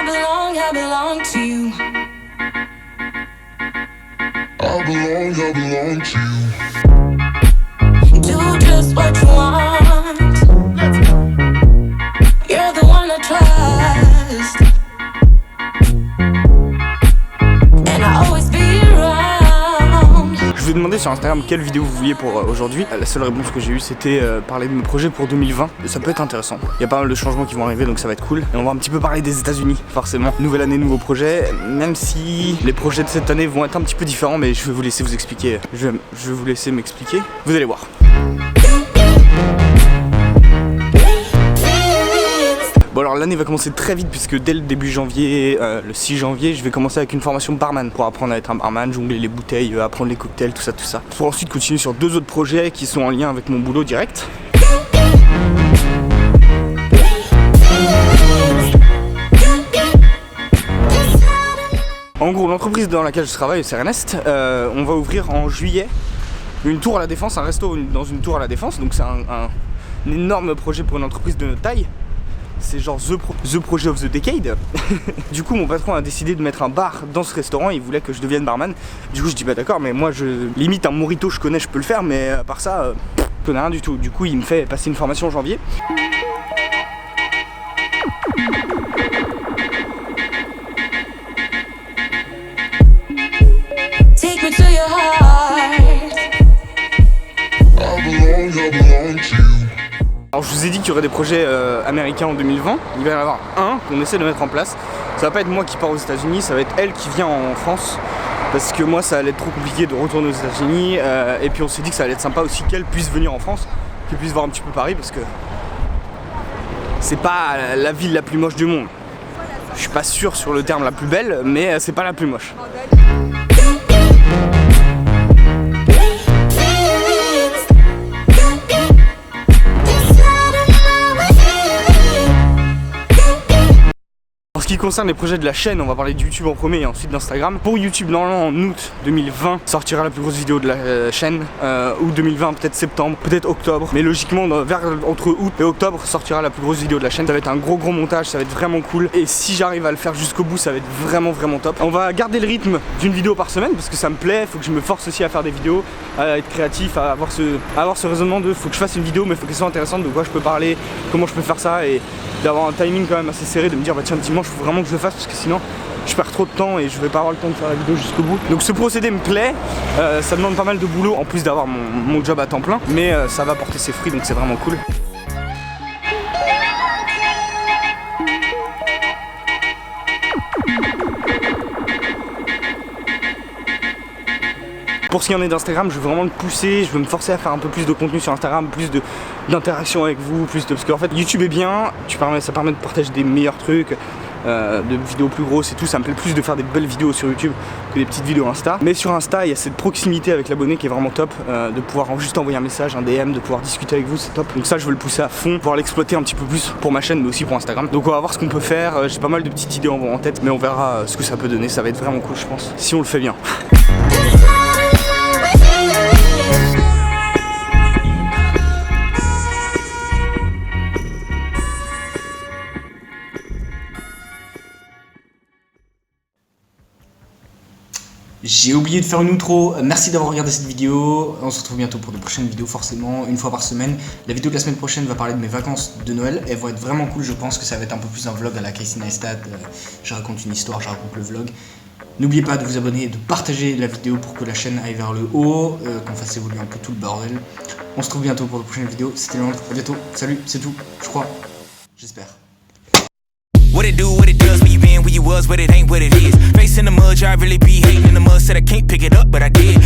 I belong to you. I belong to you. Do just what you want. You're the one I trust, and I always be around. Je vous ai demandé sur Instagram quelle vidéo vous vouliez pour aujourd'hui. La seule réponse que j'ai eue c'était parler de mes projets pour 2020. Ça peut être intéressant. Il y a pas mal de changements qui vont arriver donc ça va être cool. Et on va un petit peu parler des États-Unis, forcément. Nouvelle année, nouveaux projets. Même si les projets de cette année vont être un petit peu différents, mais je vais vous laisser vous expliquer. Je vais vous laisser m'expliquer. Vous allez voir. Bon alors l'année va commencer très vite puisque dès le début janvier, le 6 janvier, je vais commencer avec une formation barman pour apprendre à être un barman, jongler les bouteilles, apprendre les cocktails, tout ça. Pour ensuite continuer sur 2 autres projets qui sont en lien avec mon boulot direct. En gros, l'entreprise dans laquelle je travaille, c'est Ernest, on va ouvrir en juillet une tour à la Défense, un resto dans une tour à la Défense, donc c'est un énorme projet pour une entreprise de notre taille. C'est genre the Project of the Decade. Du coup mon patron a décidé de mettre un bar dans ce restaurant, il voulait que je devienne barman. Du coup je dis bah d'accord, mais moi je limite un mojito je connais, je peux le faire, mais à part ça, je connais rien du tout. Du coup il me fait passer une formation en janvier. Take me to your heart. I belong to you. Alors je vous ai dit qu'il y aurait des projets américains en 2020. Il va y en avoir un qu'on essaie de mettre en place. Ça va pas être moi qui pars aux États-Unis, ça va être elle qui vient en France. Parce que moi ça allait être trop compliqué de retourner aux États-Unis. Et puis on s'est dit que ça allait être sympa aussi qu'elle puisse venir en France, qu'elle puisse voir un petit peu Paris parce que c'est pas la ville la plus moche du monde. Je suis pas sûr sur le terme la plus belle, mais c'est pas la plus moche. En ce qui concerne les projets de la chaîne, on va parler de YouTube en premier et ensuite d'Instagram. Pour YouTube, normalement en août 2020 sortira la plus grosse vidéo de la chaîne. Août 2020, peut-être septembre, peut-être octobre. Mais logiquement, entre août et octobre sortira la plus grosse vidéo de la chaîne. Ça va être un gros montage, ça va être vraiment cool. Et si j'arrive à le faire jusqu'au bout, ça va être vraiment top. On va garder le rythme d'une vidéo par semaine parce que ça me plaît. Il faut que je me force aussi à faire des vidéos, à être créatif, à avoir ce raisonnement de faut que je fasse une vidéo, mais il faut qu'elle soit intéressante, de quoi je peux parler, comment je peux faire ça et d'avoir un timing quand même assez serré, de me dire bah tiens dimanche faut vraiment que je le fasse parce que sinon je perds trop de temps et je vais pas avoir le temps de faire la vidéo jusqu'au bout. Donc ce procédé me plaît, ça demande pas mal de boulot en plus d'avoir mon job à temps plein, mais ça va porter ses fruits donc c'est vraiment cool. Pour ce qui en est d'Instagram, je veux vraiment le pousser, je veux me forcer à faire un peu plus de contenu sur Instagram, plus d'interaction avec vous, parce qu'en fait YouTube est bien, ça permet de partager des meilleurs trucs, de vidéos plus grosses et tout, ça me plaît plus de faire des belles vidéos sur YouTube que des petites vidéos Insta. Mais sur Insta, il y a cette proximité avec l'abonné qui est vraiment top, de pouvoir juste envoyer un message, un DM, de pouvoir discuter avec vous, c'est top. Donc ça, je veux le pousser à fond, pouvoir l'exploiter un petit peu plus pour ma chaîne, mais aussi pour Instagram. Donc on va voir ce qu'on peut faire, j'ai pas mal de petites idées en tête, mais on verra ce que ça peut donner, ça va être vraiment cool je pense, si on le fait bien. J'ai oublié de faire une outro, merci d'avoir regardé cette vidéo, on se retrouve bientôt pour de prochaines vidéos forcément, une fois par semaine. La vidéo de la semaine prochaine va parler de mes vacances de Noël, elles vont être vraiment cool, je pense que ça va être un peu plus un vlog à la Casey Neistat, je raconte une histoire, je raconte le vlog. N'oubliez pas de vous abonner et de partager la vidéo pour que la chaîne aille vers le haut, qu'on fasse évoluer un peu tout le bordel. On se retrouve bientôt pour de prochaines vidéos, c'était Léandre, à bientôt, salut, c'est tout, je crois, j'espère. What it do, what it does, where you been, where you was, but it ain't what it is. Face in the mud, I really be hating in the mud. Said I can't pick it up, but I did.